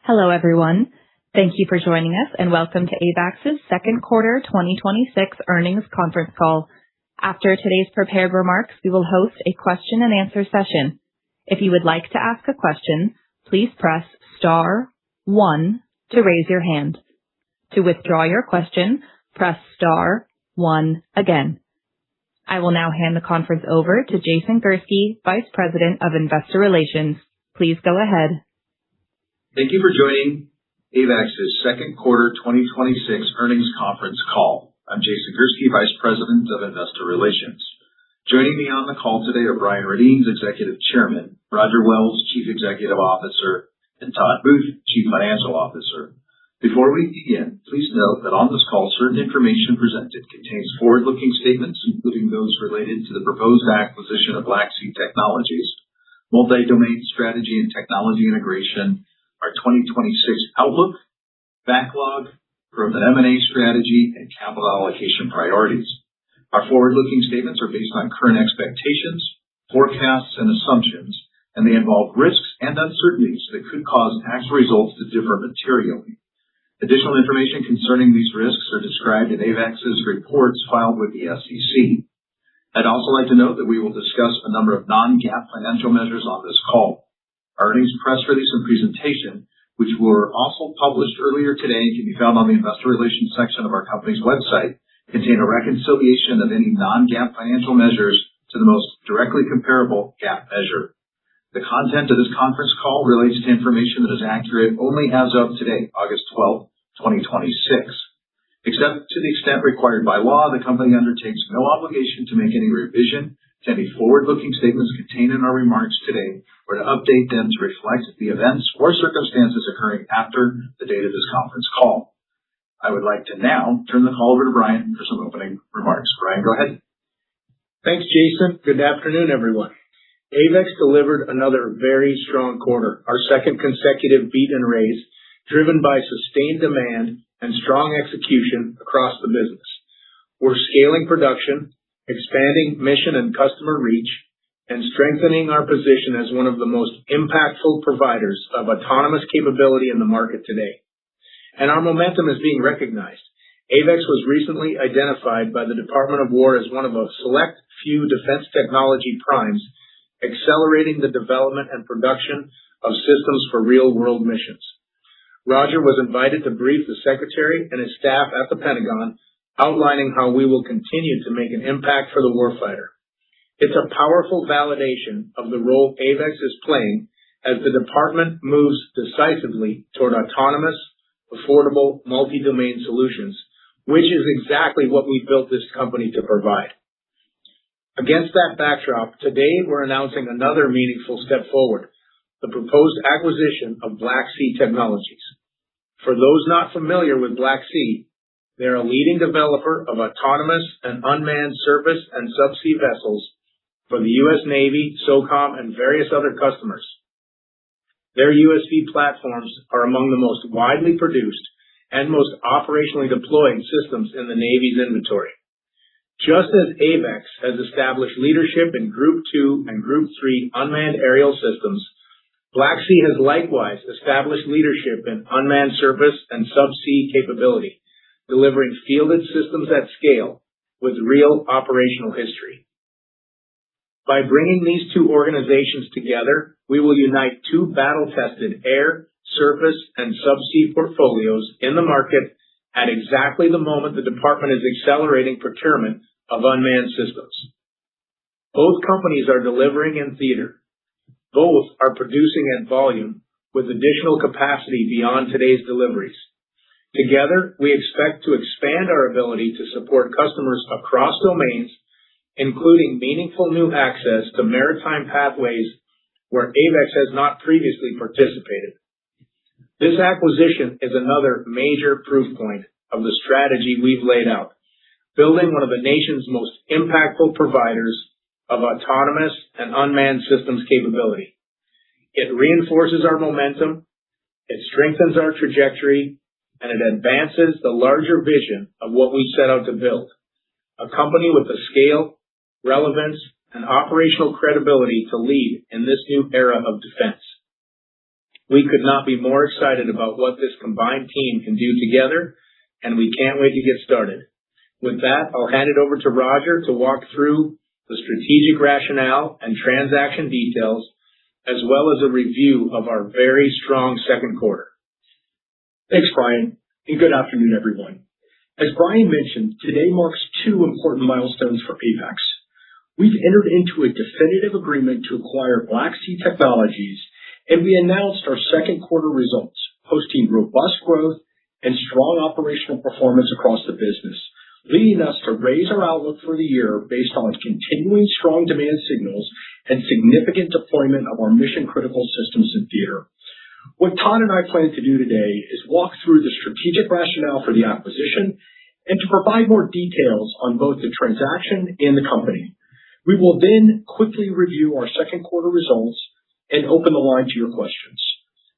Hello, everyone. Thank you for joining us, and welcome to AEVEX's second quarter 2026 earnings conference call. After today's prepared remarks, we will host a question and answer session. If you would like to ask a question, please press star 1 to raise your hand. To withdraw your question, press star 1 again. I will now hand the conference over to Jason Gursky, Vice President of Investor Relations. Please go ahead. Thank you for joining AEVEX's second quarter 2026 earnings conference call. I'm Jason Gursky, Vice President of Investor Relations. Joining me on the call today are Brian Radines, Executive Chairman, Roger Wells, Chief Executive Officer, and Todd Booth, Chief Financial Officer. Before we begin, please note that on this call, certain information presented contains forward-looking statements, including those related to the proposed acquisition of Black Sea Technologies, multi-domain strategy and technology integration, our 2026 outlook, backlog, growth and M&A strategy, and capital allocation priorities. Our forward-looking statements are based on current expectations, forecasts, and assumptions, and they involve risks and uncertainties that could cause actual results to differ materially. Additional information concerning these risks are described in AEVEX's reports filed with the SEC. I'd also like to note that we will discuss a number of non-GAAP financial measures on this call. Our earnings press release and presentation, which were also published earlier today and can be found on the Investor Relations section of our company's website, contain a reconciliation of any non-GAAP financial measures to the most directly comparable GAAP measure. The content of this conference call relates to information that is accurate only as of today, August 12th, 2026. Except to the extent required by law, the company undertakes no obligation to make any revision to any forward-looking statements contained in our remarks today or to update them to reflect the events or circumstances occurring after the date of this conference call. I would like to now turn the call over to Brian for some opening remarks. Brian, go ahead. Thanks, Jason. Good afternoon, everyone. AEVEX delivered another very strong quarter, our second consecutive beat and raise, driven by sustained demand and strong execution across the business. We're scaling production, expanding mission and customer reach, and strengthening our position as one of the most impactful providers of autonomous capability in the market today. And our momentum is being recognized. AEVEX was recently identified by the Department of War as one of a select few defense technology primes accelerating the development and production of systems for real-world missions. Roger was invited to brief the Secretary and his staff at the Pentagon, outlining how we will continue to make an impact for the warfighter. It's a powerful validation of the role AEVEX is playing as the department moves decisively toward autonomous, affordable, multi-domain solutions, which is exactly what we built this company to provide. Against that backdrop, today we're announcing another meaningful step forward, the proposed acquisition of Black Sea Technologies. For those not familiar with Black Sea, they're a leading developer of autonomous and unmanned surface and subsea vessels for the U.S. Navy, SOCOM, and various other customers. Their USV platforms are among the most widely produced and most operationally deployed systems in the Navy's inventory. Just as AEVEX has established leadership in Group 2 and Group 3 unmanned aerial systems, Black Sea has likewise established leadership in unmanned surface and subsea capability, delivering fielded systems at scale with real operational history. By bringing these two organizations together, we will unite two battle-tested air, surface, and subsea portfolios in the market at exactly the moment the department is accelerating procurement of unmanned systems. Both companies are delivering in theater. Both are producing at volume with additional capacity beyond today's deliveries. Together, we expect to expand our ability to support customers across domains, including meaningful new access to maritime pathways where AEVEX has not previously participated. This acquisition is another major proof point of the strategy we've laid out, building one of the nation's most impactful providers of autonomous and unmanned systems capability. It reinforces our momentum, it strengthens our trajectory, and it advances the larger vision of what we set out to build, a company with the scale, relevance, and operational credibility to lead in this new era of defense. We could not be more excited about what this combined team can do together, and we can't wait to get started. With that, I'll hand it over to Roger to walk through the strategic rationale and transaction details, as well as a review of our very strong second quarter. Thanks, Brian, and good afternoon, everyone. As Brian mentioned, today marks two important milestones for AEVEX. We've entered into a definitive agreement to acquire Black Sea Technologies, and we announced our second quarter results, posting robust growth and strong operational performance across the business, leading us to raise our outlook for the year based on continuing strong demand signals and significant deployment of our mission-critical systems in theater. What Todd and I plan to do today is walk through the strategic rationale for the acquisition and to provide more details on both the transaction and the company. We will then quickly review our second quarter results and open the line to your questions.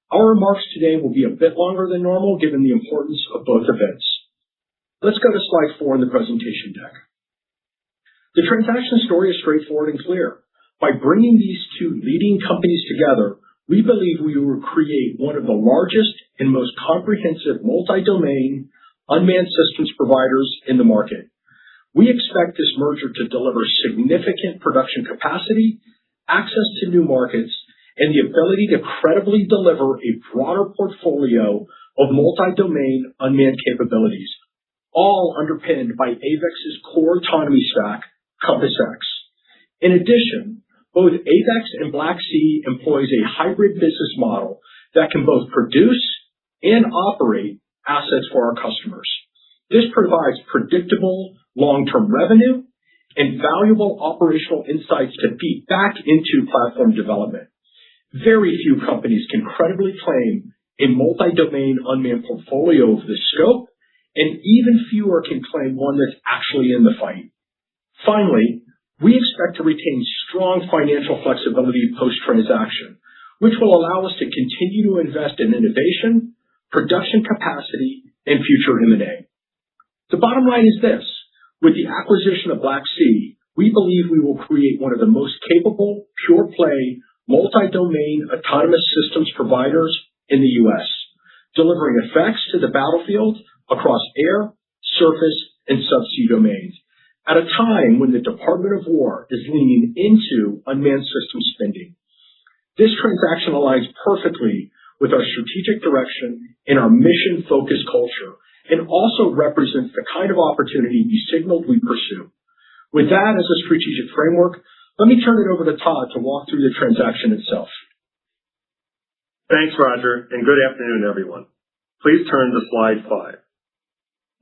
Our remarks today will be a bit longer than normal given the importance of both events. Let's go to slide 4 in the presentation deck. The transaction story is straightforward and clear. By bringing these two leading companies together, we believe we will create one of the largest and most comprehensive multi-domain unmanned systems providers in the market. We expect this merger to deliver significant production capacity, access to new markets, and the ability to credibly deliver a broader portfolio of multi-domain unmanned capabilities, all underpinned by AEVEX's core autonomy stack, Compass X. In addition, both AEVEX and Black Sea employs a hybrid business model that can both produce and operate assets for our customers. This provides predictable long-term revenue and valuable operational insights to feed back into platform development. Very few companies can credibly claim a multi-domain unmanned portfolio of this scope, and even fewer can claim one that's actually in the fight. Finally, we expect to retain strong financial flexibility post-transaction, which will allow us to continue to invest in innovation, production capacity, and future M&A. The bottom line is this: with the acquisition of Black Sea, we believe we will create one of the most capable, pure-play, multi-domain autonomous systems providers in the U.S., delivering effects to the battlefield across air, surface, and subsea domains, at a time when the Department of War is leaning into unmanned system spending. This transaction aligns perfectly with our strategic direction and our mission-focused culture, and also represents the kind of opportunity we signaled we pursue. With that as a strategic framework, let me turn it over to Todd to walk through the transaction itself. Thanks, Roger, and good afternoon, everyone. Please turn to slide 5.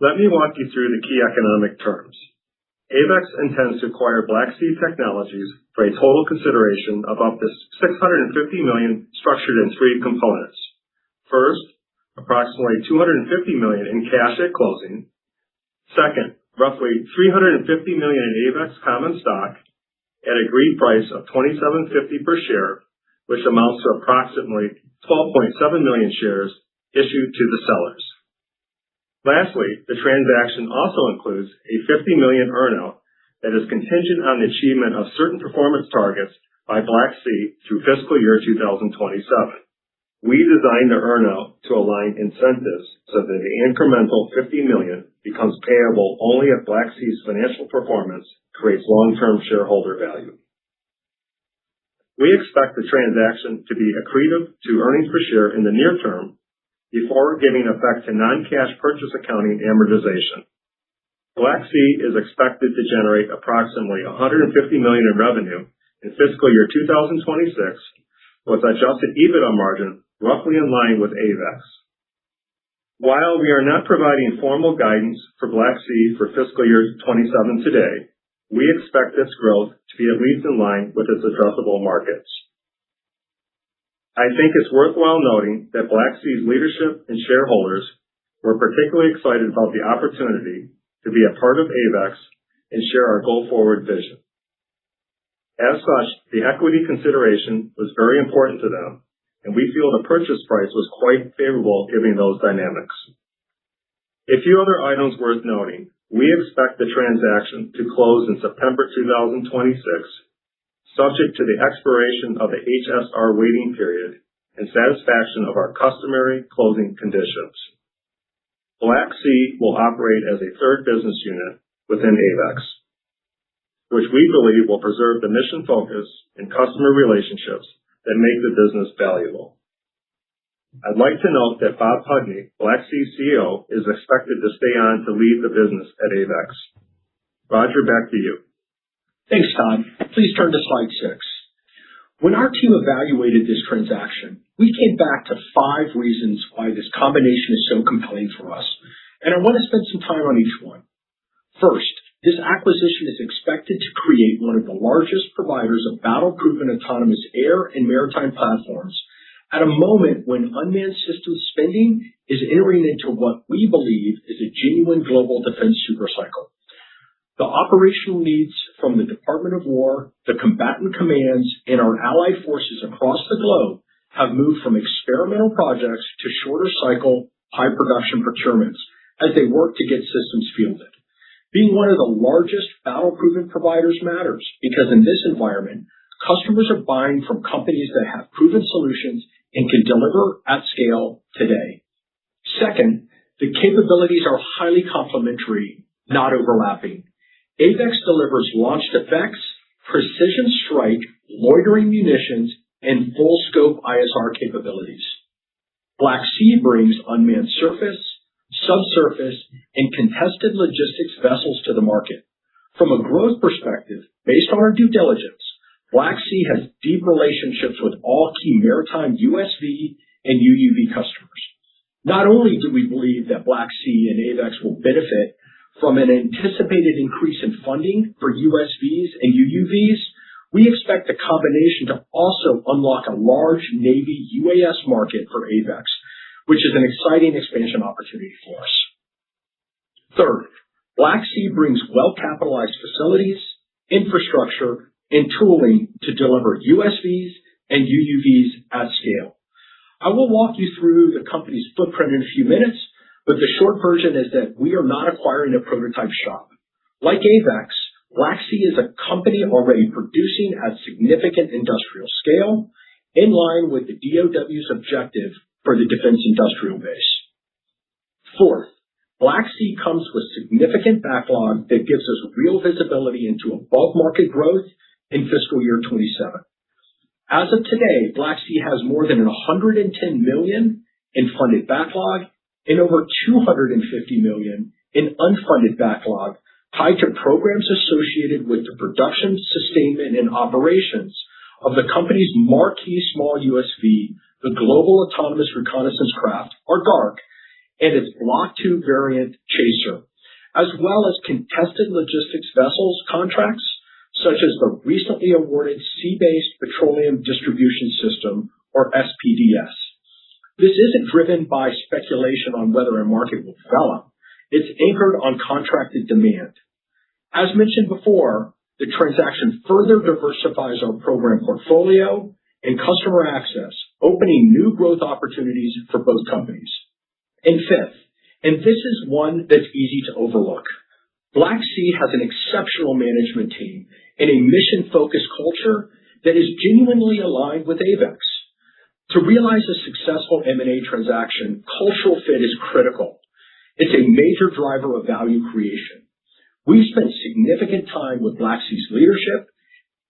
Let me walk you through the key economic terms. AEVEX intends to acquire Black Sea Technologies for a total consideration of up to $650 million, structured in 3 components. First, approximately $250 million in cash at closing. Second, roughly $350 million in AEVEX common stock at an agreed price of $27.50 per share, which amounts to approximately 12.7 million shares issued to the sellers. Lastly, the transaction also includes a $50 million earnout that is contingent on the achievement of certain performance targets by Black Sea through fiscal year 2027. We designed the earnout to align incentives so that the incremental $50 million becomes payable only if Black Sea's financial performance creates long-term shareholder value. We expect the transaction to be accretive to earnings per share in the near term before giving effect to non-cash purchase accounting amortization. Black Sea is expected to generate approximately $150 million in revenue in fiscal year 2026, with adjusted EBITDA margin roughly in line with AEVEX. While we are not providing formal guidance for Black Sea for fiscal year 27 today, we expect this growth to be at least in line with its addressable markets. I think it's worthwhile noting that Black Sea's leadership and shareholders were particularly excited about the opportunity to be a part of AEVEX and share our go-forward vision. As such, the equity consideration was very important to them, and we feel the purchase price was quite favorable given those dynamics. A few other items worth noting. We expect the transaction to close in September 2026, subject to the expiration of the HSR waiting period and satisfaction of our customary closing conditions. Black Sea will operate as a third business unit within AEVEX, which we believe will preserve the mission focus and customer relationships that make the business valuable. I'd like to note that Bob Pudney, Black Sea CEO, is expected to stay on to lead the business at AEVEX. Roger, back to you. Thanks, Todd. Please turn to slide 6. When our team evaluated this transaction, we came back to 5 reasons why this combination is so compelling for us, and I want to spend some time on each one. First, this acquisition is expected to create one of the largest providers of battle-proven autonomous air and maritime platforms at a moment when unmanned systems spending is entering into what we believe is a genuine global defense supercycle. The operational needs from the Department of War, the combatant commands, and our allied forces across the globe have moved from experimental projects to shorter cycle, high production procurements as they work to get systems fielded. Being one of the largest battle-proven providers matters because in this environment, customers are buying from companies that have proven solutions and can deliver at scale today. Second, the capabilities are highly complementary, not overlapping. AEVEX delivers launched effects, precision strike, loitering munitions, and full-scope ISR capabilities. Black Sea brings unmanned surface, subsurface, and contested logistics vessels to the market. From a growth perspective, based on our due diligence, Black Sea has deep relationships with all key maritime USV and UUV customers. Not only do we believe that Black Sea and AEVEX will benefit from an anticipated increase in funding for USVs and UUVs, we expect the combination to also unlock a large Navy UAS market for AEVEX, which is an exciting expansion opportunity for us. Third, Black Sea brings well-capitalized facilities, infrastructure, and tooling to deliver USVs and UUVs at scale. I will walk you through the company's footprint in a few minutes, but the short version is that we are not acquiring a prototype shop. Like AEVEX, Black Sea is a company already producing at significant industrial scale, in line with the DoW's objective for the defense industrial base. Fourth, Black Sea comes with significant backlog that gives us real visibility into above-market growth in fiscal year 27. As of today, Black Sea has more than $110 million in funded backlog and over $250 million in unfunded backlog tied to programs associated with the production, sustainment, and operations of the company's marquee small USV, the Global Autonomous Reconnaissance Craft, or GARC, and its Block II variant Chaser, as well as contested logistics vessels contracts such as the recently awarded Sea-Based Petroleum Distribution System, or SPDS. This isn't driven by speculation on whether a market will develop. It's anchored on contracted demand. As mentioned before, the transaction further diversifies our program portfolio and customer access, opening new growth opportunities for both companies. And fifth, and this is one that's easy to overlook, Black Sea has an exceptional management team and a mission-focused culture that is genuinely aligned with AEVEX. To realize a successful M&A transaction, cultural fit is critical. It's a major driver of value creation. We've spent significant time with Black Sea's leadership,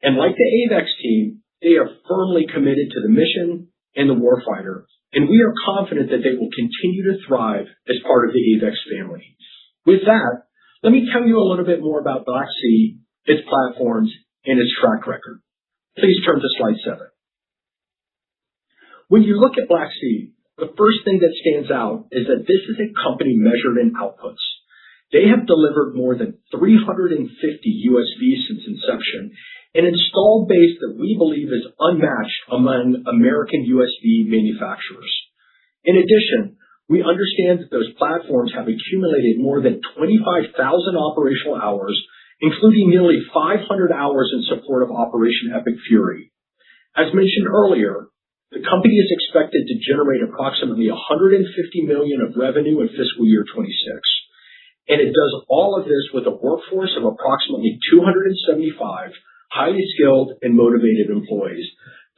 and like the AEVEX team, they are firmly committed to the mission and the warfighter, and we are confident that they will continue to thrive as part of the AEVEX family. With that, let me tell you a little bit more about Black Sea, its platforms, and its track record. Please turn to slide 7. When you look at Black Sea, the first thing that stands out is that this is a company measured in outputs. They have delivered more than 350 USVs since inception, an installed base that we believe is unmatched among American USV manufacturers. In addition, we understand that those platforms have accumulated more than 25,000 operational hours, including nearly 500 hours in support of Operation Epic Fury. As mentioned earlier, the company is expected to generate approximately $150 million of revenue in fiscal year 26. And it does all of this with a workforce of approximately 275 highly skilled and motivated employees,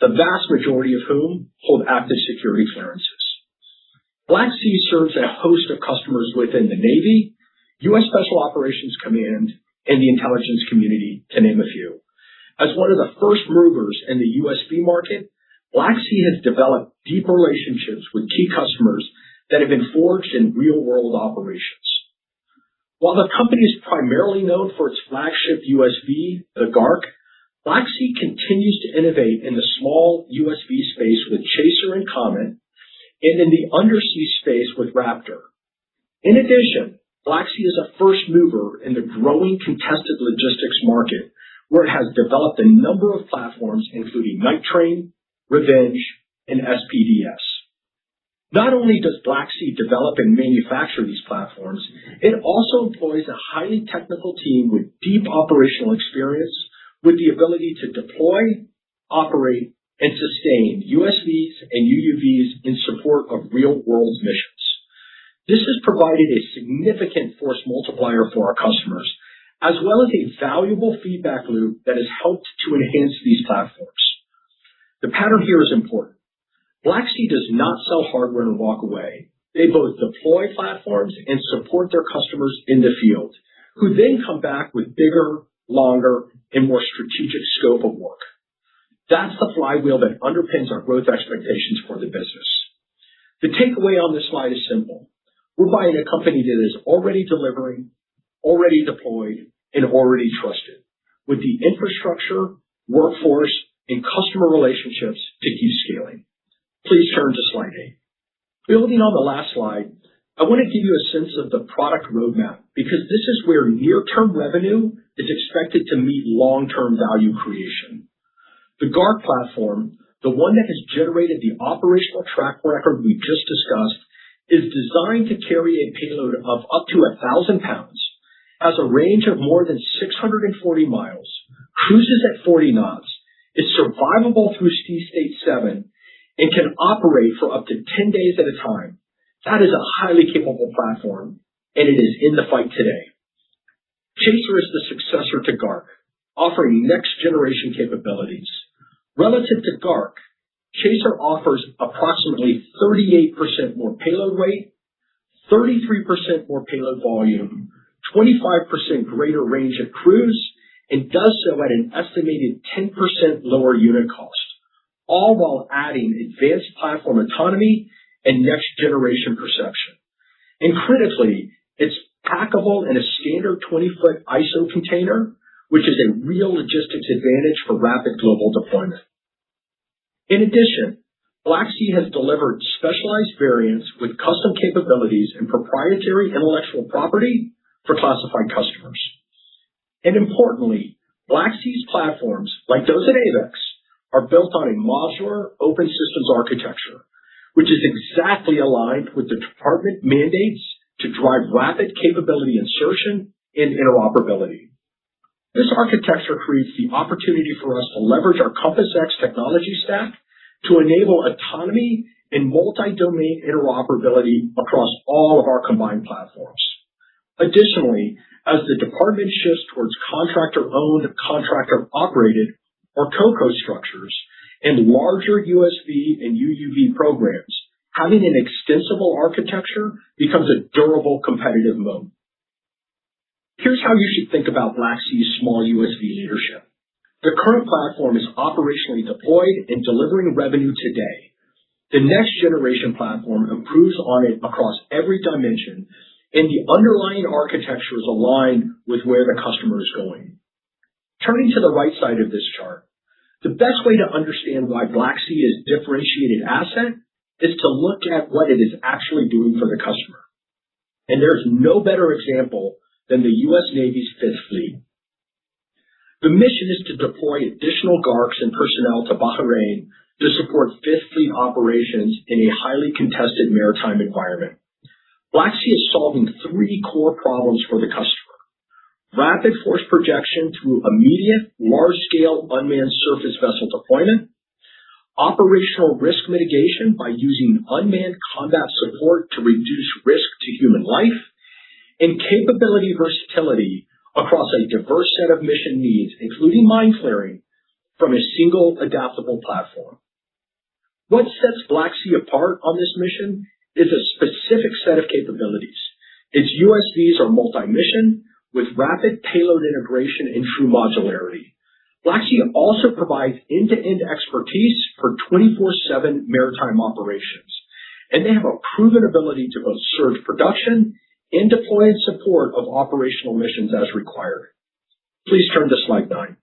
the vast majority of whom hold active security clearances. Black Sea serves a host of customers within the Navy, U.S. Special Operations Command, and the intelligence community, to name a few. As one of the first movers in the USV market, Black Sea has developed deep relationships with key customers that have been forged in real-world operations. While the company is primarily known for its flagship USV, the GARC, Black Sea continues to innovate in the small USV space with Chaser and Comet, and in the undersea space with Raptor. In addition, Black Sea is a first mover in the growing contested logistics market, where it has developed a number of platforms, including Night Train, Revenge, and SPDS. Not only does Black Sea develop and manufacture these platforms, it also employs a highly technical team with deep operational experience, with the ability to deploy, operate, and sustain USVs and UUVs in support of real-world missions. This has provided a significant force multiplier for our customers, as well as a valuable feedback loop that has helped to enhance these platforms. The pattern here is important. Black Sea does not sell hardware and walk away. They both deploy platforms and support their customers in the field, who then come back with bigger, longer, and more strategic scope of work. That's the flywheel that underpins our growth expectations for the business. The takeaway on this slide is simple. We're buying a company that is already delivering, already deployed, and already trusted, with the infrastructure, workforce, and customer relationships to keep scaling. Please turn to slide 8. Building on the last slide, I want to give you a sense of the product roadmap, because this is where near-term revenue is expected to meet long-term value creation. The GARC platform, the one that has generated the operational track record we just discussed, is designed to carry a payload of up to 1,000 pounds, has a range of more than 640 miles, cruises at 40 knots, is survivable through Sea State 7, and can operate for up to 10 days at a time. That is a highly capable platform, and it is in the fight today. Chaser is the successor to GARC, offering next-generation capabilities. Relative to GARC, Chaser offers approximately 38% more payload weight, 33% more payload volume, 25% greater range at cruise, and does so at an estimated 10% lower unit cost, all while adding advanced platform autonomy and next-generation perception. And critically, it's packable in a standard 20-foot ISO container, which is a real logistics advantage for rapid global deployment. In addition, Black Sea has delivered specialized variants with custom capabilities and proprietary intellectual property for classified customers. And importantly, Black Sea's platforms, like those at AEVEX, are built on a modular open systems architecture, which is exactly aligned with the department mandates to drive rapid capability insertion and interoperability. This architecture creates the opportunity for us to leverage our Compass X technology stack to enable autonomy and multi-domain interoperability across all of our combined platforms. Additionally, as the department shifts towards contractor-owned, contractor-operated, or COCO structures, and larger USV and UUV programs, having an extensible architecture becomes a durable competitive moat. Here's how you should think about Black Sea's small USV leadership. The current platform is operationally deployed and delivering revenue today. The next generation platform improves on it across every dimension, and the underlying architecture is aligned with where the customer is going. Turning to the right side of this chart, the best way to understand why Black Sea is a differentiated asset is to look at what it is actually doing for the customer. And there's no better example than the U.S. Navy's Fifth Fleet. The mission is to deploy additional GARCs and personnel to Bahrain to support Fifth Fleet operations in a highly contested maritime environment. Black Sea is solving three core problems for the customer: rapid force projection through immediate, large-scale unmanned surface vessel deployment, operational risk mitigation by using unmanned combat support to reduce risk to human life, and capability versatility across a diverse set of mission needs, including mine clearing, from a single adaptable platform. What sets Black Sea apart on this mission is a specific set of capabilities. Its USVs are multi-mission with rapid payload integration and true modularity. Black Sea also provides end-to-end expertise for 24/7 maritime operations, and they have a proven ability to both surge production and deploy in support of operational missions as required. Please turn to slide 9.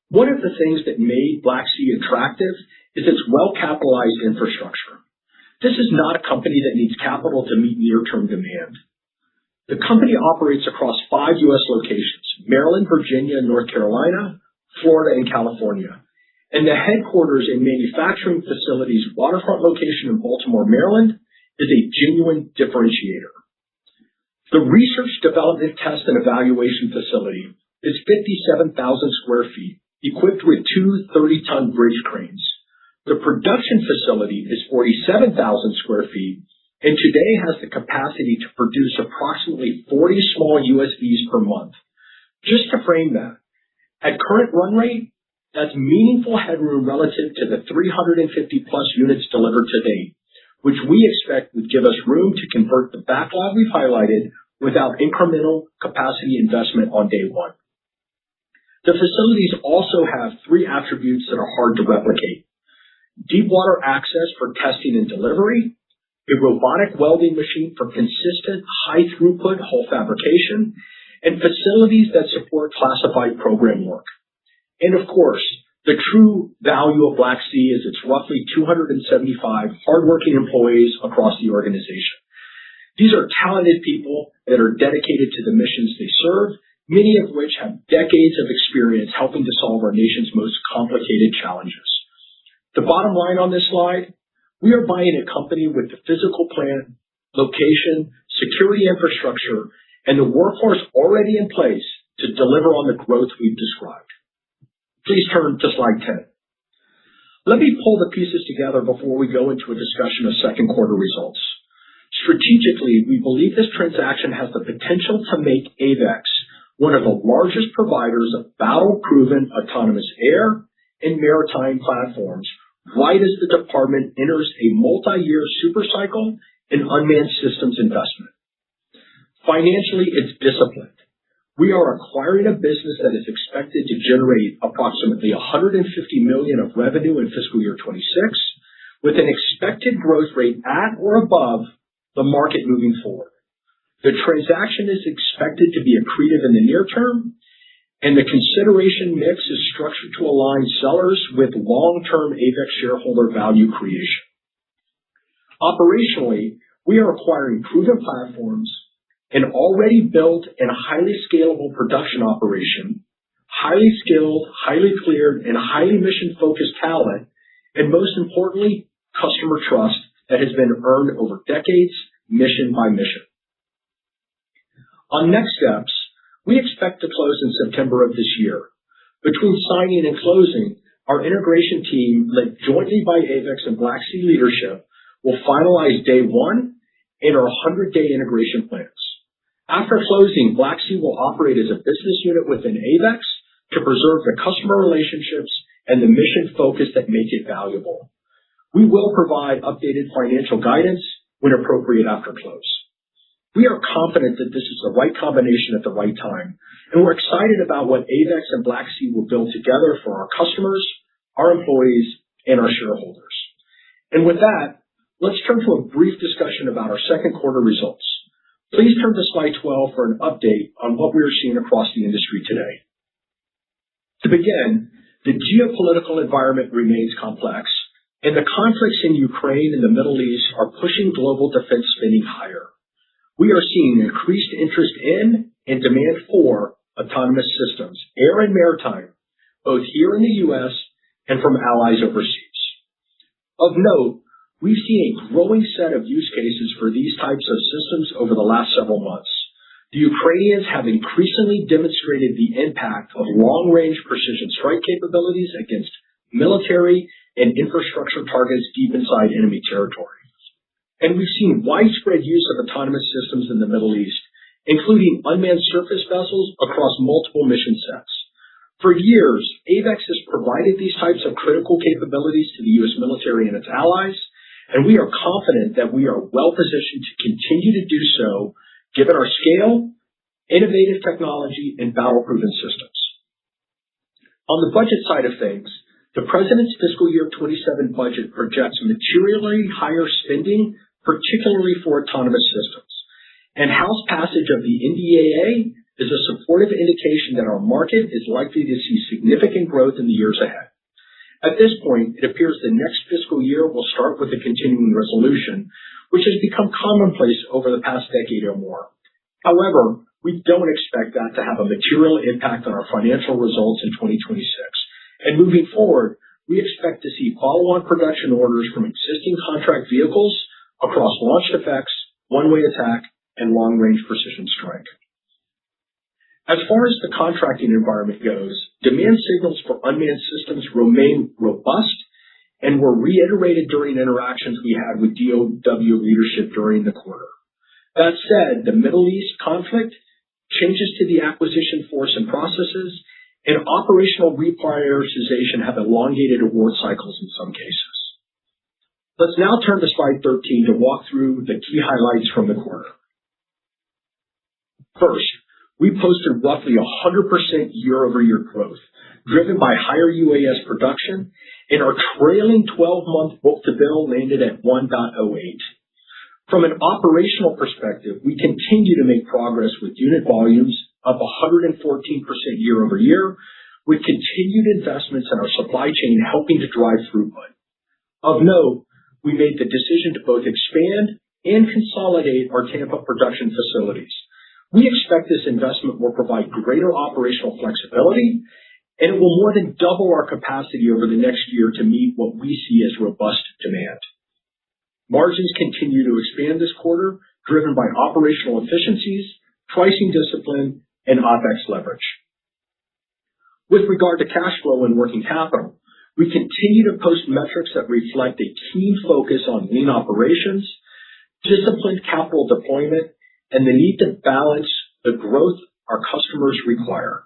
One of the things that made Black Sea attractive is its well-capitalized infrastructure. This is not a company that needs capital to meet near-term demand. The company operates across 5 U.S. locations: Maryland, Virginia, North Carolina, Florida, and California. And the headquarters and manufacturing facilities waterfront location in Baltimore, Maryland, is a genuine differentiator. The research, development, test, and evaluation facility is 57,000 square feet, equipped with 2 30-ton bridge cranes. The production facility is 47,000 square feet and today has the capacity to produce approximately 40 small USVs per month. Just to frame that, at current run rate, that's meaningful headroom relative to the 350 plus units delivered to date, which we expect would give us room to convert the backlog we've highlighted without incremental capacity investment on day one. The facilities also have 3 attributes that are hard to replicate: deep water access for testing and delivery, a robotic welding machine for consistent high throughput hull fabrication, and facilities that support classified program work. And of course, the true value of Black Sea is its roughly 275 hardworking employees across the organization. These are talented people that are dedicated to the missions they serve, many of which have decades of experience helping to solve our nation's most complicated challenges. The bottom line on this slide, we are buying a company with the physical plant, location, security infrastructure, and the workforce already in place to deliver on the growth we've described. Please turn to slide 10. Let me pull the pieces together before we go into a discussion of second quarter results. Strategically, we believe this transaction has the potential to make AEVEX one of the largest providers of battle-proven autonomous air and maritime platforms right as the department enters a multi-year supercycle in unmanned systems investment. Financially, it's disciplined. We are acquiring a business that is expected to generate approximately $150 million of revenue in fiscal year 26, with an expected growth rate at or above the market moving forward. The transaction is expected to be accretive in the near term, and the consideration mix is structured to align sellers with long-term AEVEX shareholder value creation. Operationally, we are acquiring proven platforms, an already built and highly scalable production operation, highly skilled, highly cleared, and highly mission-focused talent, and most importantly, customer trust that has been earned over decades, mission by mission. On next steps, we expect to close in September of this year. Between signing and closing, our integration team, led jointly by AEVEX and Black Sea leadership, will finalize day one and our 100-day integration plans. After closing, Black Sea will operate as a business unit within AEVEX to preserve the customer relationships and the mission focus that make it valuable. We will provide updated financial guidance when appropriate after close. We are confident that this is the right combination at the right time, and we're excited about what AEVEX and Black Sea will build together for our customers, our employees, and our shareholders. And with that, let's turn to a brief discussion about our second quarter results. Please turn to slide 12 for an update on what we are seeing across the industry today. To begin, the geopolitical environment remains complex, and the conflicts in Ukraine and the Middle East are pushing global defense spending higher. We are seeing increased interest in and demand for autonomous systems, air and maritime, both here in the U.S. and from allies overseas. Of note, we've seen a growing set of use cases for these types of systems over the last several months. The Ukrainians have increasingly demonstrated the impact of long-range precision strike capabilities against military and infrastructure targets deep inside enemy territory. And we've seen widespread use of autonomous systems in the Middle East, including unmanned surface vessels across multiple mission sets. For years, AEVEX has provided these types of critical capabilities to the U.S. military and its allies, and we are confident that we are well positioned to continue to do so given our scale, innovative technology, and battle-proven systems. On the budget side of things, the President's Fiscal Year 27 budget projects materially higher spending, particularly for autonomous systems. And House passage of the NDAA is a supportive indication that our market is likely to see significant growth in the years ahead. At this point, it appears the next fiscal year will start with a continuing resolution, which has become commonplace over the past decade or more. However, we don't expect that to have a material impact on our financial results in 2026. And moving forward, we expect to see follow-on production orders from existing contract vehicles across launched effects, one-way attack, and long-range precision strike. As far as the contracting environment goes, demand signals for unmanned systems remain robust and were reiterated during interactions we had with DoW leadership during the quarter. That said, the Middle East conflict, changes to the acquisition force and processes, and operational reprioritization have elongated award cycles in some cases. Let's now turn to slide 13 to walk through the key highlights from the quarter. First, we posted roughly 100% year-over-year growth, driven by higher UAS production, and our trailing 12-month book-to-bill landed at 1.08. From an operational perspective, we continue to make progress with unit volumes up 114% year-over-year, with continued investments in our supply chain helping to drive throughput. Of note, we made the decision to both expand and consolidate our Tampa production facilities. We expect this investment will provide greater operational flexibility, and it will more than double our capacity over the next year to meet what we see as robust demand. Margins continue to expand this quarter, driven by operational efficiencies, pricing discipline, and AEVEX leverage. With regard to cash flow and working capital, we continue to post metrics that reflect a keen focus on lean operations, disciplined capital deployment, and the need to balance the growth our customers require.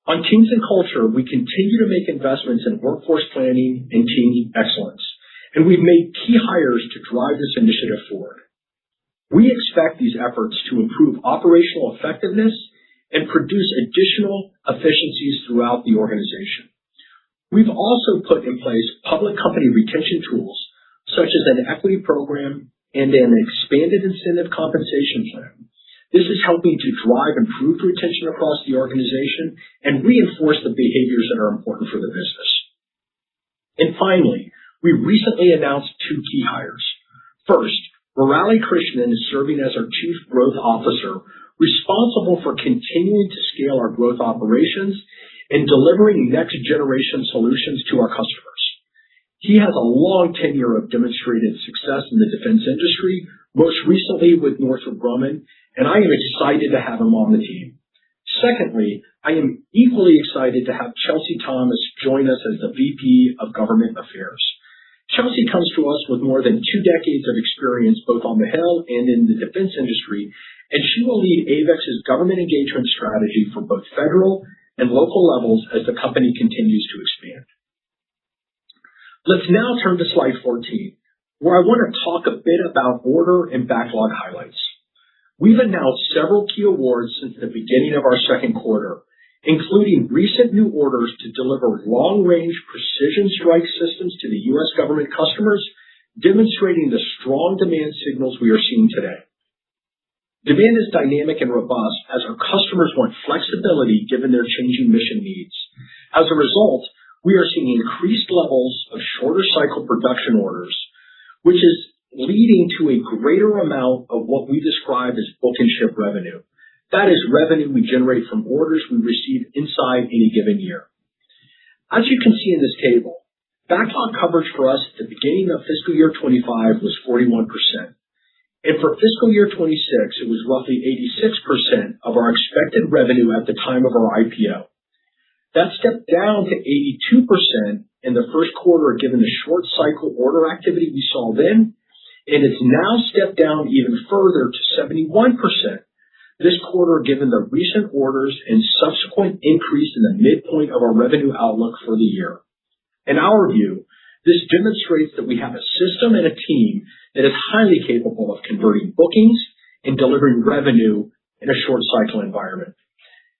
On teams and culture, we continue to make investments in workforce planning and team excellence, and we've made key hires to drive this initiative forward. We expect these efforts to improve operational effectiveness and produce additional efficiencies throughout the organization. We've also put in place public company retention tools, such as an equity program and an expanded incentive compensation plan. This is helping to drive improved retention across the organization and reinforce the behaviors that are important for the business. And finally, we recently announced two key hires. First, Murali Krishnan is serving as our Chief Growth Officer, responsible for continuing to scale our growth operations and delivering next-generation solutions to our customers. He has a long tenure of demonstrated success in the defense industry, most recently with Northrop Grumman, and I am excited to have him on the team. Secondly, I am equally excited to have Chelsea Thomas join us as the VP of Government Affairs. Chelsea comes to us with more than 2 decades of experience both on the Hill and in the defense industry, and she will lead AEVEX's government engagement strategy for both federal and local levels as the company continues to expand. Let's now turn to slide 14, where I want to talk a bit about order and backlog highlights. We've announced several key awards since the beginning of our second quarter, including recent new orders to deliver long-range precision strike systems to the U.S. government customers, demonstrating the strong demand signals we are seeing today. Demand is dynamic and robust as our customers want flexibility given their changing mission needs. As a result, we are seeing increased levels of shorter cycle production orders, which is leading to a greater amount of what we describe as book and ship revenue. That is revenue we generate from orders we receive inside any given year. As you can see in this table, backlog coverage for us at the beginning of fiscal year 25 was 41%. And for fiscal year 26, it was roughly 86% of our expected revenue at the time of our IPO. That stepped down to 82% in the first quarter given the short cycle order activity we saw then, and it's now stepped down even further to 71%. this quarter given the recent orders and subsequent increase in the midpoint of our revenue outlook for the year. In our view, this demonstrates that we have a system and a team that is highly capable of converting bookings and delivering revenue in a short cycle environment.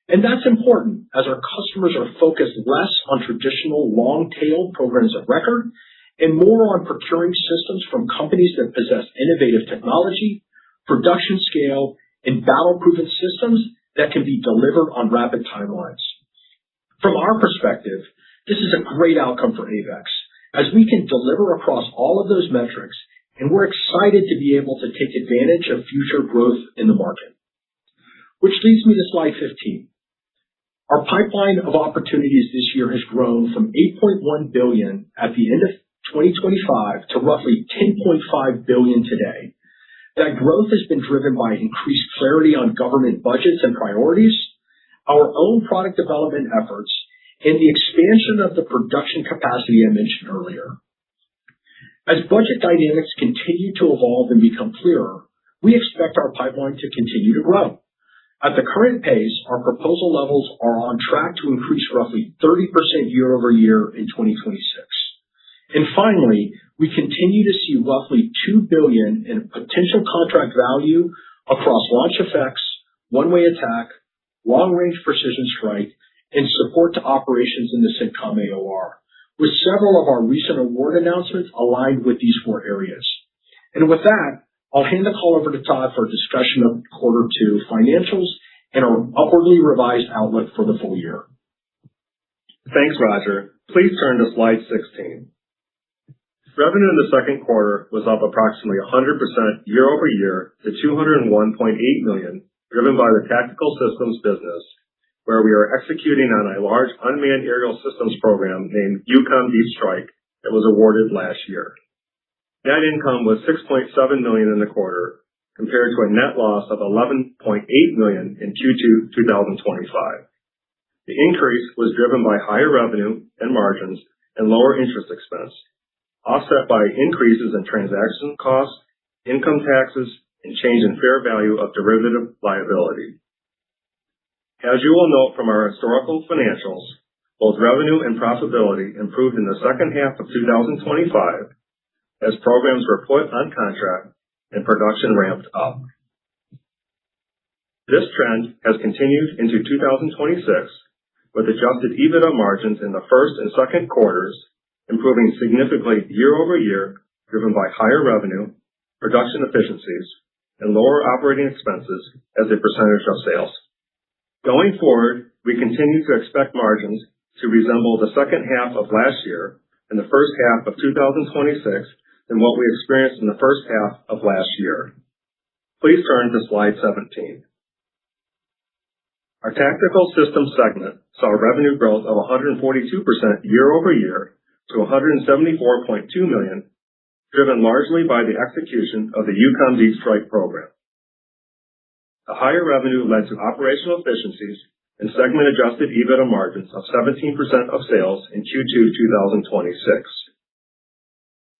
And that's important as our customers are focused less on traditional long-tailed programs of record and more on procuring systems from companies that possess innovative technology, production scale, and battle-proven systems that can be delivered on rapid timelines. From our perspective, this is a great outcome for AEVEX, as we can deliver across all of those metrics, and we're excited to be able to take advantage of future growth in the market. Which leads me to slide 15. Our pipeline of opportunities this year has grown from $8.1 billion at the end of 2025 to roughly $10.5 billion today. That growth has been driven by increased clarity on government budgets and priorities, our own product development efforts, and the expansion of the production capacity I mentioned earlier. As budget dynamics continue to evolve and become clearer, we expect our pipeline to continue to grow. At the current pace, our proposal levels are on track to increase roughly 30% year over year in 2026. And finally, we continue to see roughly $2 billion in potential contract value across launch effects, one-way attack, long-range precision strike, and support to operations in the CENTCOM AOR, with several of our recent award announcements aligned with these four areas. And with that, I'll hand the call over to Todd for a discussion of Q2 financials and our upwardly revised outlook for the full year. Thanks, Roger. Please turn to slide 16. Revenue in the second quarter was up approximately 100% year over year to $201.8 million, driven by the tactical systems business, where we are executing on a large unmanned aerial systems program named UCOM Deep Strike that was awarded last year. Net income was $6.7 million in the quarter, compared to a net loss of $11.8 million in Q2 2025. The increase was driven by higher revenue and margins and lower interest expense, offset by increases in transaction costs, income taxes, and change in fair value of derivative liability. As you will note from our historical financials, both revenue and profitability improved in the second half of 2025 as programs were put on contract and production ramped up. This trend has continued into 2026, with adjusted EBITDA margins in the first and second quarters improving significantly year over year, driven by higher revenue, production efficiencies, and lower operating expenses as a percentage of sales. Going forward, we continue to expect margins to resemble the second half of last year and the first half of 2026 than what we experienced in the first half of last year. Please turn to slide 17. Our tactical systems segment saw revenue growth of 142% year over year to $174.2 million, driven largely by the execution of the UCOM Deep Strike program. The higher revenue led to operational efficiencies and segment adjusted EBITDA margins of 17% of sales in Q2 2026.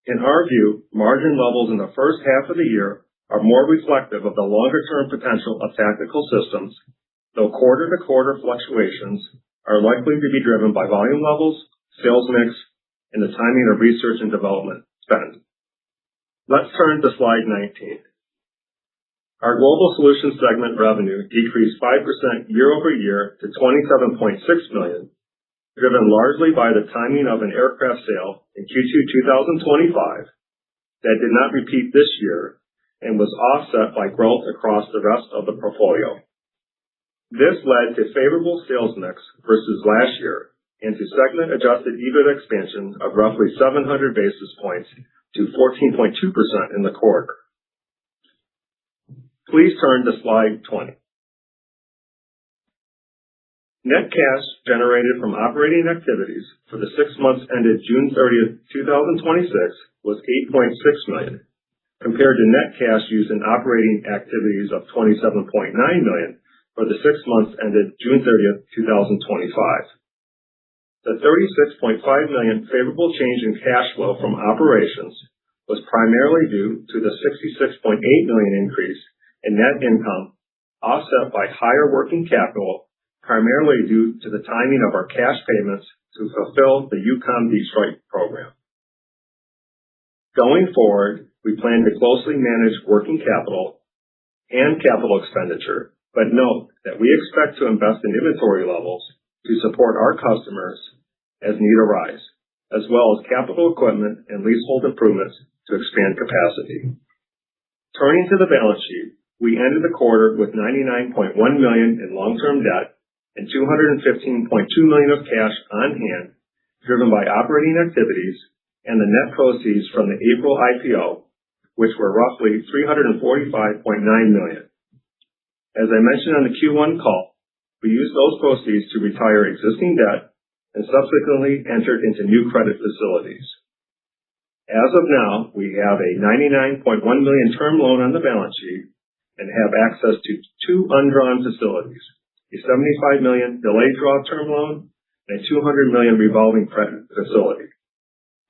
In our view, margin levels in the first half of the year are more reflective of the longer-term potential of tactical systems, though quarter-to-quarter fluctuations are likely to be driven by volume levels, sales mix, and the timing of research and development spend. Let's turn to slide 19. Our Global Solutions segment revenue decreased 5% year over year to $27.6 million, driven largely by the timing of an aircraft sale in Q2 2025 that did not repeat this year and was offset by growth across the rest of the portfolio. This led to favorable sales mix versus last year and to segment adjusted EBITDA expansion of roughly 700 basis points to 14.2% in the quarter. Please turn to slide 20. Net cash generated from operating activities for the 6 months ended June 30th, 2026 was $8.6 million, compared to net cash used in operating activities of $27.9 million for the 6 months ended June 30th, 2025. The $36.5 million favorable change in cash flow from operations was primarily due to the $66.8 million increase in net income, offset by higher working capital, primarily due to the timing of our cash payments to fulfill the UCOM Deep Strike program. Going forward, we plan to closely manage working capital and capital expenditure, but note that we expect to invest in inventory levels to support our customers as need arise, as well as capital equipment and leasehold improvements to expand capacity. Turning to the balance sheet, we ended the quarter with $99.1 million in long-term debt and $215.2 million of cash on hand, driven by operating activities and the net proceeds from the April IPO, which were roughly $345.9 million. As I mentioned on the Q1 call, we used those proceeds to retire existing debt and subsequently entered into new credit facilities. As of now, we have a $99.1 million term loan on the balance sheet and have access to two undrawn facilities, a $75 million delayed draw term loan and a $200 million revolving credit facility.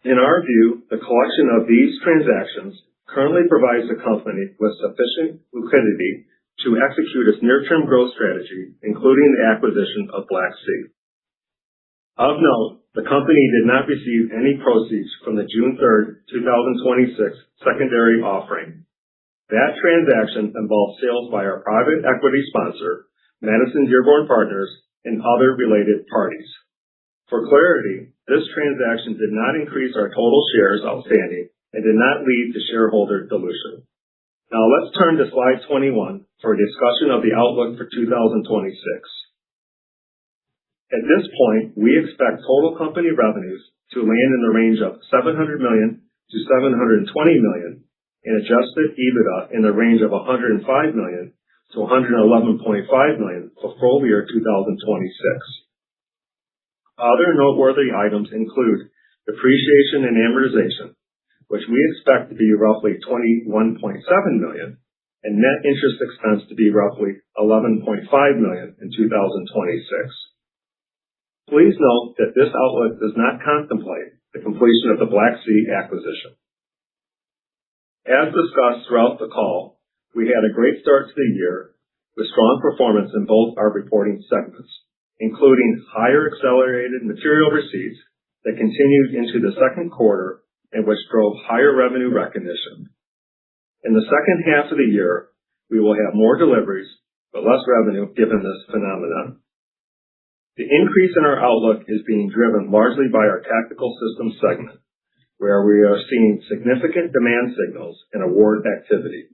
In our view, the collection of these transactions currently provides the company with sufficient liquidity to execute its near-term growth strategy, including the acquisition of Black Sea. Of note, the company did not receive any proceeds from the June 3rd, 2026 secondary offering. That transaction involved sales by our private equity sponsor, Madison Dearborn Partners, and other related parties. For clarity, this transaction did not increase our total shares outstanding and did not lead to shareholder dilution. Now let's turn to slide 21 for a discussion of the outlook for 2026. At this point, we expect total company revenues to land in the range of $700 million to $720 million and adjusted EBITDA in the range of $105 million to $111.5 million for full year 2026. Other noteworthy items include depreciation and amortization, which we expect to be roughly $21.7 million, and net interest expense to be roughly $11.5 million in 2026. Please note that this outlook does not contemplate the completion of the Black Sea acquisition. As discussed throughout the call, we had a great start to the year with strong performance in both our reporting segments, including higher accelerated material receipts that continued into the second quarter and which drove higher revenue recognition. In the second half of the year, we will have more deliveries, but less revenue given this phenomenon. The increase in our outlook is being driven largely by our Tactical Systems segment, where we are seeing significant demand signals and award activity.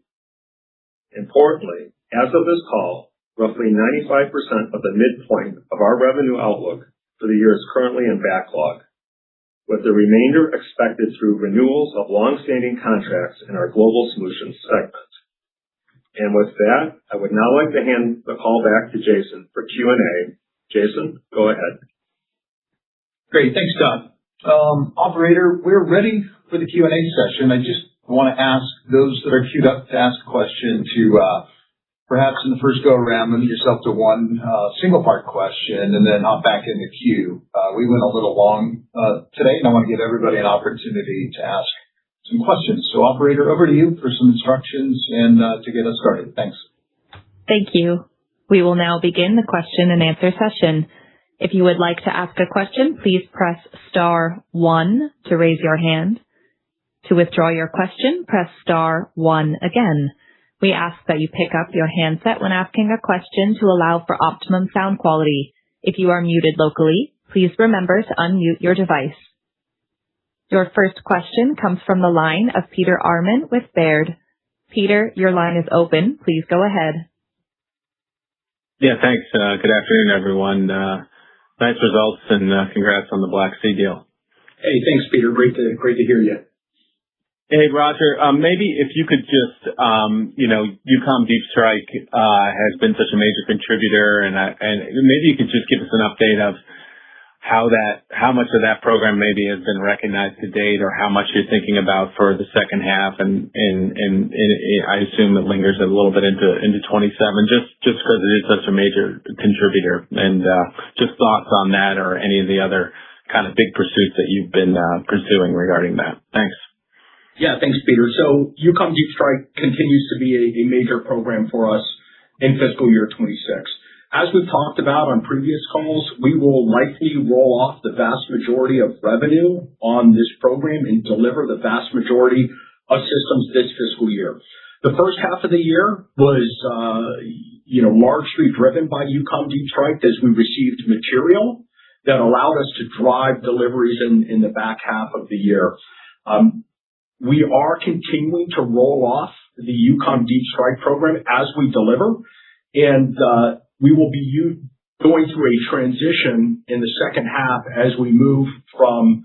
Importantly, as of this call, roughly 95% of the midpoint of our revenue outlook for the year is currently in backlog, with the remainder expected through renewals of long-standing contracts in our Global Solutions segment. And with that, I would now like to hand the call back to Jason for Q&A. Jason, go ahead. Great. Thanks, Todd. Operator, we're ready for the Q&A session. I just want to ask those that are queued up to ask a question to perhaps in the first go around, limit yourself to one single part question and then hop back in the queue. We went a little long today, and I want to give everybody an opportunity to ask some questions. So operator, over to you for some instructions and to get us started. Thanks. Thank you. We will now begin the question and answer session. If you would like to ask a question, please press star 1 to raise your hand. To withdraw your question, press star 1 again. We ask that you pick up your handset when asking a question to allow for optimum sound quality. If you are muted locally, please remember to unmute your device. Your first question comes from the line of Peter Arment with Baird. Peter, your line is open. Please go ahead. Yeah, thanks. Good afternoon, everyone. Nice results and congrats on the Black Sea deal. Hey, thanks, Peter. Great to hear you. Hey, Roger, maybe if you could just, UCOM Deep Strike has been such a major contributor, and maybe you could just give us an update of how much of that program maybe has been recognized to date, or how much you're thinking about for the second half, and I assume it lingers a little bit into 27, just because it is such a major contributor, and just thoughts on that or any of the other kind of big pursuits that you've been pursuing regarding that. Thanks. Yeah, thanks, Peter. So UCOM Deep Strike continues to be a major program for us. in fiscal year 26. As we've talked about on previous calls, we will likely roll off the vast majority of revenue on this program and deliver the vast majority of systems this fiscal year. The first half of the year was, largely driven by UCOM Deep Strike as we received material that allowed us to drive deliveries in the back half of the year. We are continuing to roll off the UCOM Deep Strike program as we deliver, and we will be going through a transition in the second half as we move from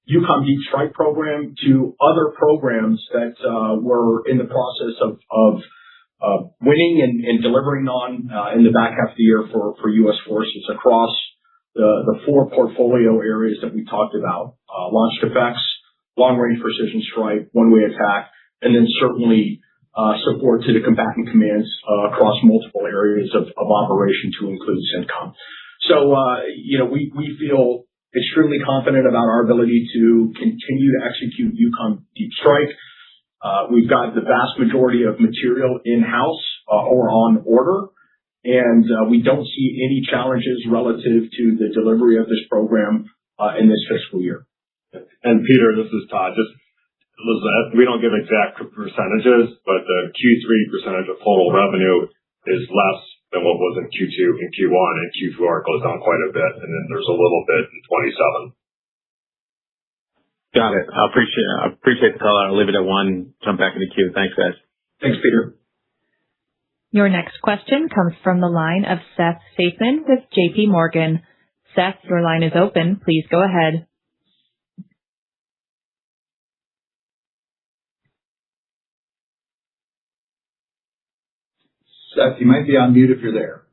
UCOM Deep Strike program to other programs that we're in the process of winning and delivering on in the back half of the year for U.S. forces across the four portfolio areas that we talked about: launched effects, long-range precision strike, one-way attack, and then certainly support to the combatant commands across multiple areas of operation to include CENTCOM. So, we feel extremely confident about our ability to continue to execute UCOM Deep Strike. We've got the vast majority of material in-house or on order, and we don't see any challenges relative to the delivery of this program in this fiscal year. And Peter, this is Todd. We don't give exact percentages, but the Q3 percentage of total revenue is less than what was in Q2 and Q1, and Q4 goes down quite a bit, and then there's a little bit in 27. Got it. I appreciate the call. I'll leave it at one. Jump back in the queue. Thanks, guys. Thanks, Peter. Your next question comes from the line of Seth Seifman with JP Morgan. Seth, your line is open. Please go ahead. Seth, you might be on mute if you're there.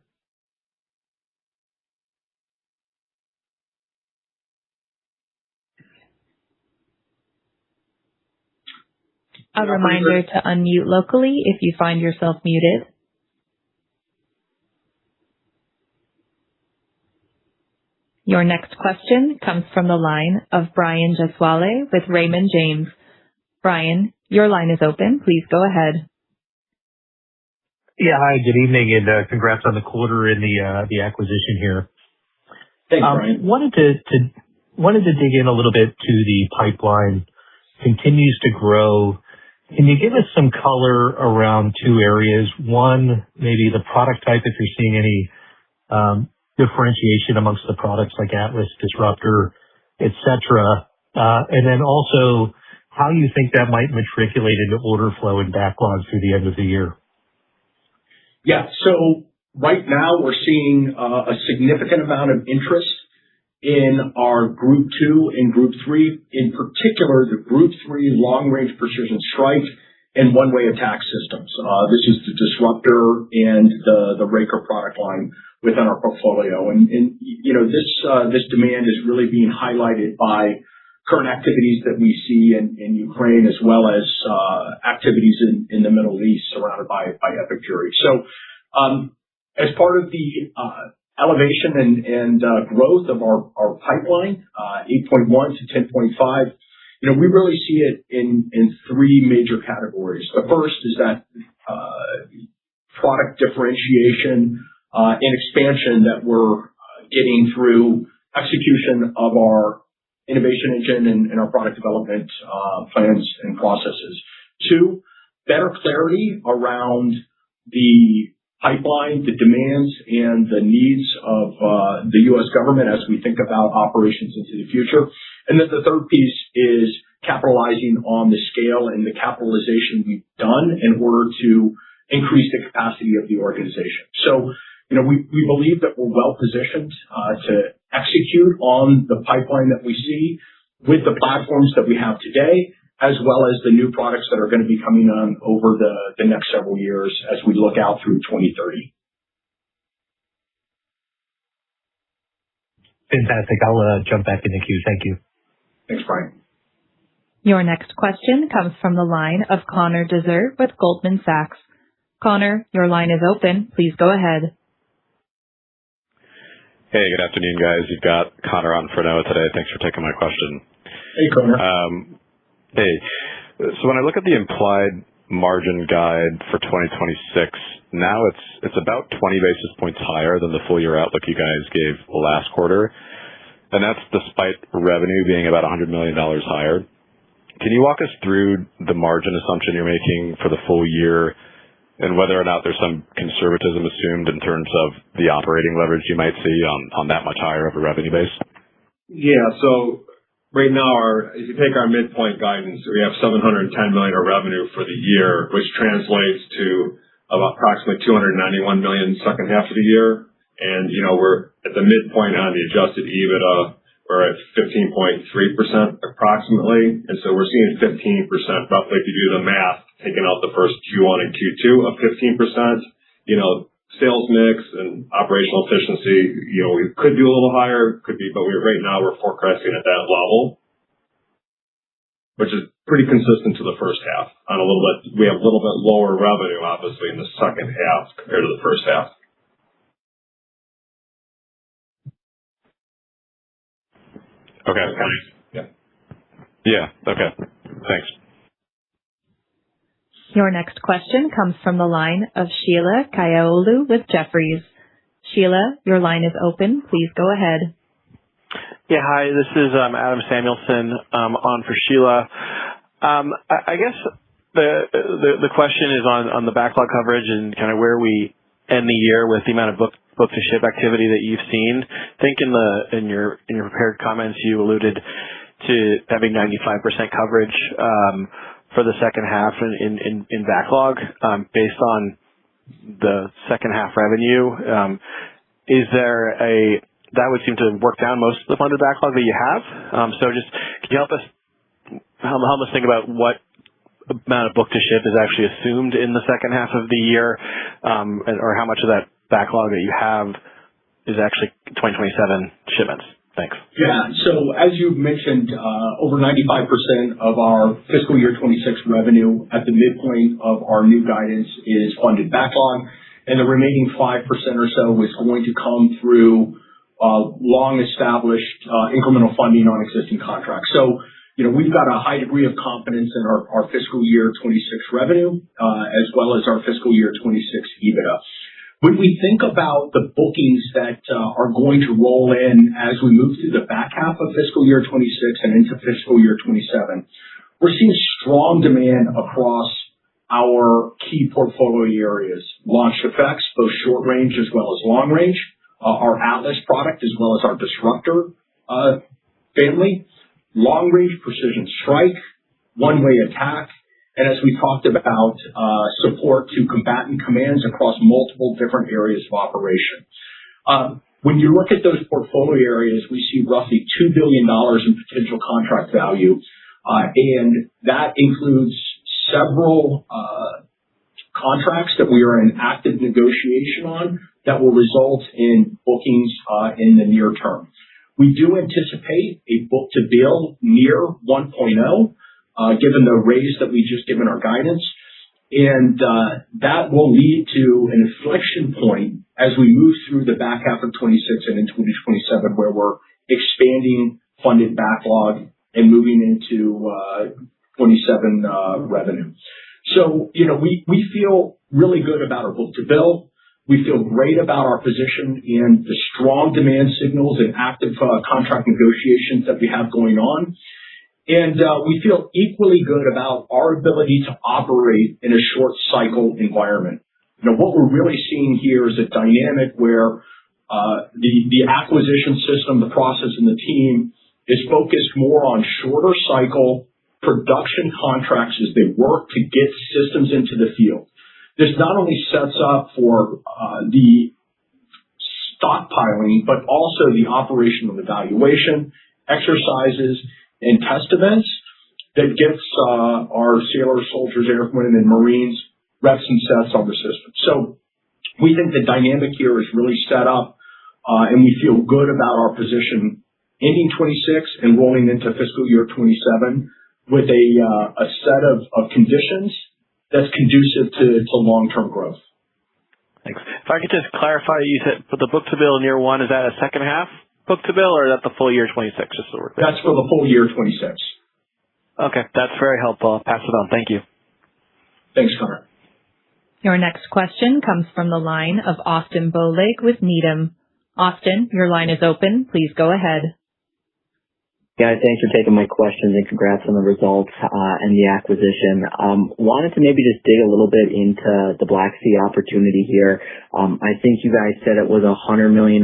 A reminder to unmute locally if you find yourself muted. Your next question comes from the line of Brian Gesuale with Raymond James. Brian, your line is open. Please go ahead. Yeah, hi, good evening, and congrats on the quarter and the acquisition here. Thanks, Brian. Wanted to dig in a little bit to the pipeline. Continues to grow. Can you give us some color around two areas? One, maybe the product type, if you're seeing any differentiation amongst the products like Atlas, Disruptor, et cetera. And then also how you think that might matriculate into order flow and backlog through the end of the year. Yeah. So right now we're seeing a significant amount of interest in our Group 2 and Group 3, in particular the Group 3 long-range precision strike and one-way attack systems. This is the Disruptor and the Raker product line within our portfolio. And this demand is really being highlighted by current activities that we see in Ukraine, as well as activities in the Middle East surrounded by Epic Fury. So as part of the elevation and growth of our pipeline, 8.1 to 10.5, we really see it in three major categories. The first is that product differentiation and expansion that we're getting through execution of our innovation engine and our product development plans and processes. Two, better clarity around the pipeline, the demands, and the needs of the U.S. government as we think about operations into the future. And then the third piece is capitalizing on the scale and the capitalization we've done in order to increase the capacity of the organization. So, we believe that we're well positioned to execute on the pipeline that we see with the platforms that we have today, as well as the new products that are going to be coming on over the next several years as we look out through 2030. Fantastic. I'll jump back in the queue. Thank you. Thanks, Brian. Your next question comes from the line of Connor Dessert with Goldman Sachs. Connor, your line is open. Please go ahead. Hey, good afternoon, guys. You've got Connor on for Noah today. Thanks for taking my question. Hey, Connor. Hey. So when I look at the implied margin guide for 2026, now it's about 20 basis points higher than the full year outlook you guys gave last quarter. And that's despite revenue being about $100 million higher. Can you walk us through the margin assumption you're making for the full year and whether or not there's some conservatism assumed in terms of the operating leverage you might see on that much higher of a revenue base? Yeah. So right now, if you take our midpoint guidance, we have $710 million of revenue for the year, which translates to about approximately $291 million second half of the year. And, we're at the midpoint on the adjusted EBITDA. We're at 15.3% approximately. And so we're seeing 15% roughly if you do the math, taking out the first Q1 and Q2 of 15%. Sales mix and operational efficiency, we could do a little higher, could be, but right now we're forecasting at that level, which is pretty consistent to the first half. We have a little bit lower revenue, obviously, in the second half compared to the first half. Okay. Yeah. Okay. Thanks. Your next question comes from the line of Sheila Kahyaoglu with Jefferies. Sheila, your line is open. Please go ahead. Yeah, hi. This is Adam Samuelson on for Sheila. I guess the question is on the backlog coverage and kind of where we end the year with the amount of book to ship activity that you've seen. I think in your prepared comments you alluded to having 95% coverage for the second half in backlog based on the second half revenue. Is there that would seem to work down most of the funded backlog that you have. So just can you help us think about what amount of book to ship is actually assumed in the second half of the year, or how much of that backlog that you have is actually 2027 shipments? Thanks. Yeah. So as you mentioned, over 95% of our fiscal year 26 revenue at the midpoint of our new guidance is funded backlog, and the remaining 5% or so is going to come through long-established incremental funding on existing contracts. So, we've got a high degree of confidence in our fiscal year 26 revenue, as well as our fiscal year 26 EBITDA. When we think about the bookings that are going to roll in as we move through the back half of fiscal year 26 and into fiscal year 27, we're seeing strong demand across our key portfolio areas. Launched effects, both short range as well as long range, our Atlas product as well as our Disruptor family, long range precision strike, one-way attack, and as we talked about, support to combatant commands across multiple different areas of operation. When you look at those portfolio areas, we see roughly $2 billion in potential contract value, and that includes several contracts that we are in active negotiation on that will result in bookings in the near term. We do anticipate a book-to-bill near 1.0. Given the raise that we just given our guidance. And that will lead to an inflection point as we move through the back half of 26 and into 2027, where we're expanding funded backlog and moving into 27 revenue. So, we feel really good about our book-to-bill. We feel great about our position in the strong demand signals and active contract negotiations that we have going on. And we feel equally good about our ability to operate in a short cycle environment. What we're really seeing here is a dynamic where the acquisition system, the process, and the team is focused more on shorter cycle production contracts as they work to get systems into the field. This not only sets up for the stockpiling, but also the operational evaluation, exercises, and test events that gets our sailors, soldiers, airmen, and Marines reps and sets on the system. So we think the dynamic here is really set up, and we feel good about our position ending 26 and rolling into fiscal year 27 with a set of conditions that's conducive to long-term growth. Thanks. If I could just clarify, you said for the book-to-bill in year one, is that a second half book-to-bill, or is that the full year 26? Just so we're clear. That's for the full year 26. Okay, that's very helpful. I'll pass it on. Thank you. Thanks, Connor. Your next question comes from the line of Austin Bowleg with Needham. Austin, your line is open. Please go ahead. Guys, thanks for taking my questions and congrats on the results and the acquisition. Wanted to maybe just dig a little bit into the Black Sea opportunity here. I think you guys said it was a $100 million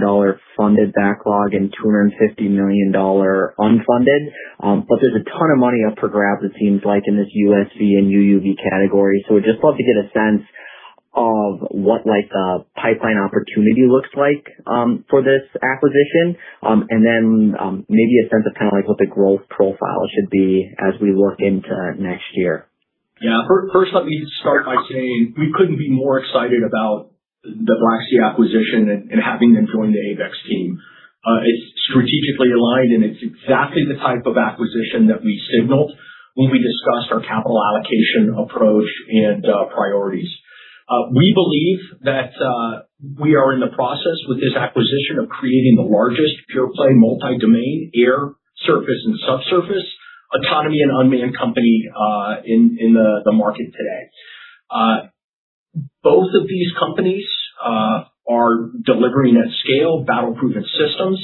funded backlog and $250 million unfunded. But there's a ton of money up for grabs, it seems like, in this USV and UUV category. So we'd just love to get a sense of what like the pipeline opportunity looks like for this acquisition, and then maybe a sense of kind of like what the growth profile should be as we look into next year. Yeah, first let me start by saying we couldn't be more excited about the Black Sea acquisition and having them join the AEVEX team. It's strategically aligned, and it's exactly the type of acquisition that we signaled when we discussed our capital allocation approach and priorities. We believe that we are in the process with this acquisition of creating the largest pure-play multi-domain air, surface, and subsurface autonomy and unmanned company in the market today. Both of these companies are delivering at scale battle-proven systems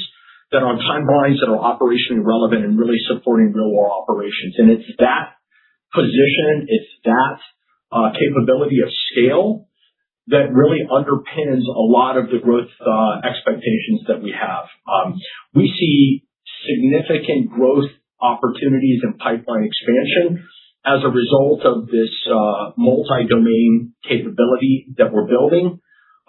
that are on timelines that are operationally relevant and really supporting real-world operations. And it's that position, it's that capability of scale that really underpins a lot of the growth expectations that we have. We see significant growth opportunities and pipeline expansion as a result of this multi-domain capability that we're building,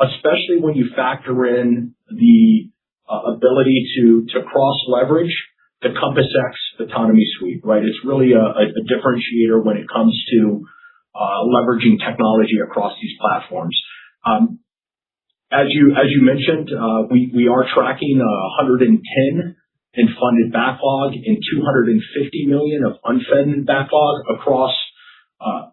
especially when you factor in the ability to cross-leverage the Compass X autonomy suite, right? It's really a differentiator when it comes to leveraging technology across these platforms. As you mentioned, we are tracking 110 in funded backlog and $250 million of unfunded backlog across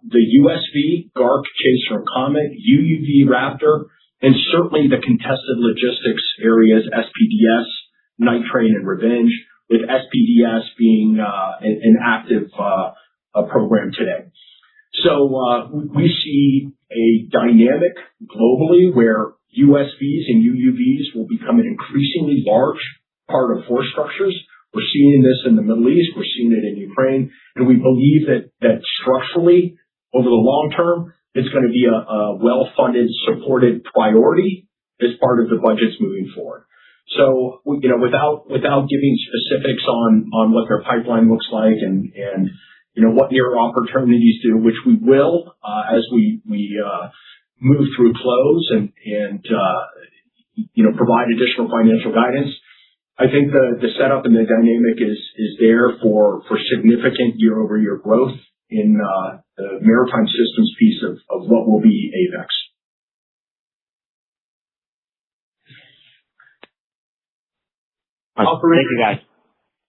the USV, GARC, Chaser, and Comet, UUV, Raptor, and certainly the contested logistics areas, SPDS, Night Train, and Revenge, with SPDS being an active program today. So we see a dynamic globally where USVs and UUVs will become an increasingly large part of force structures. We're seeing this in the Middle East. We're seeing it in Ukraine. And we believe that structurally, over the long term, it's going to be a well-funded, supported priority as part of the budgets moving forward. So, without giving specifics on what their pipeline looks like and what near opportunities do, which we will as we move through close and provide additional financial guidance. I think the setup and the dynamic is there for significant year-over-year growth in the maritime systems piece of what will be AEVEX. Thank you, guys.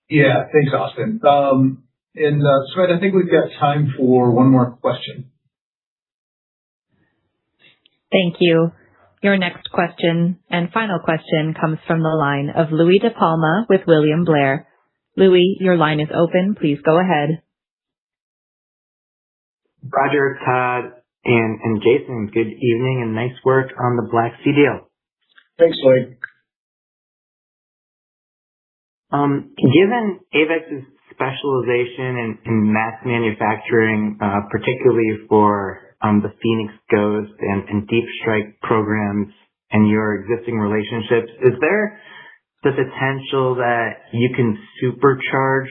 Yeah, thanks, Austin. And Sven, I think we've got time for one more question. Thank you. Your next question and final question comes from the line of Louis DePalma with William Blair. Louis, your line is open. Please go ahead. Roger, Todd, and Jason, good evening and nice work on the Black Sea deal. Thanks, Louis. Given AEVEX's specialization in mass manufacturing, particularly for the Phoenix Ghost and Deep Strike programs and your existing relationships, is there the potential that you can supercharge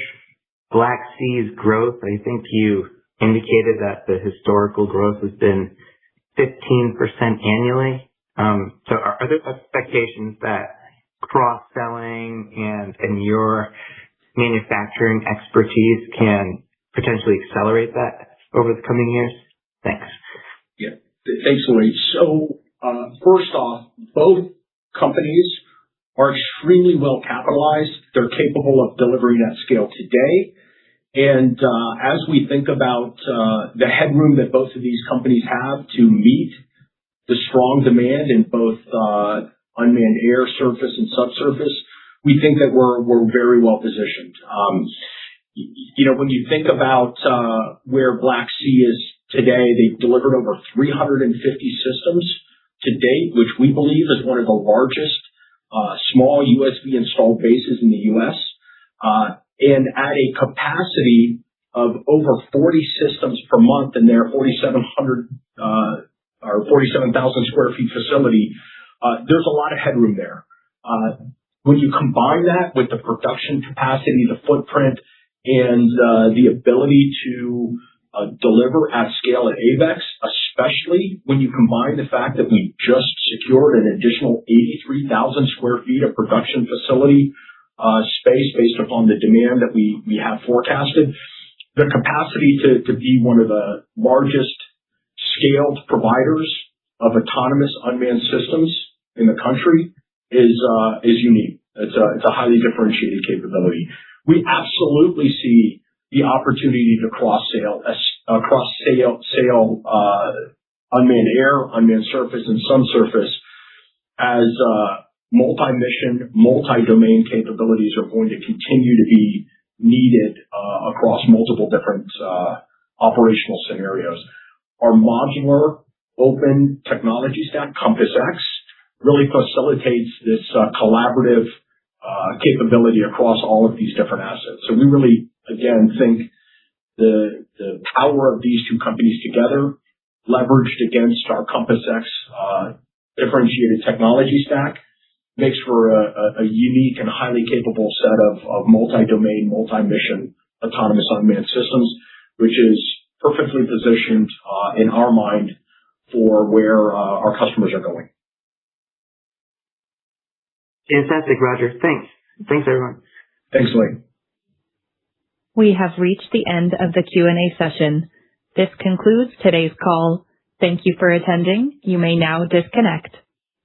Black Sea's growth? I think you indicated that the historical growth has been 15% annually. So are there expectations that cross-selling and your manufacturing expertise can potentially accelerate that over the coming years? Thanks. Yeah, thanks, Louis. So first off, both companies are extremely well capitalized. They're capable of delivering at scale today. And as we think about the headroom that both of these companies have to meet the strong demand in both unmanned air, surface, and subsurface, we think that we're very well positioned. When you think about where Black Sea is Today, they've delivered over 350 systems to date, which we believe is one of the largest small USV installed bases in the U.S. And at a capacity of over 40 systems per month in their 4,700 or 47,000 square feet facility, there's a lot of headroom there. When you combine that with the production capacity, the footprint, and the ability to deliver at scale at AEVEX, especially when you combine the fact that we just secured an additional 83,000 square feet of production facility space based upon the demand that we have forecasted, the capacity to be one of the largest scaled providers of autonomous unmanned systems in the country is unique. It's a highly differentiated capability. We absolutely see the opportunity to cross-sale unmanned air, unmanned surface, and subsurface as multi-mission, multi-domain capabilities are going to continue to be needed across multiple different operational scenarios. Our modular open technology stack, Compass X, really facilitates this collaborative capability across all of these different assets. So we really, again, think the power of these two companies together, leveraged against our Compass X differentiated technology stack, makes for a unique and highly capable set of multi-domain, multi-mission autonomous unmanned systems, which is perfectly positioned in our mind for where our customers are going. Fantastic, Roger. Thanks. Thanks, everyone. Thanks, Lee. We have reached the end of the Q&A session. This concludes today's call. Thank you for attending. You may now disconnect.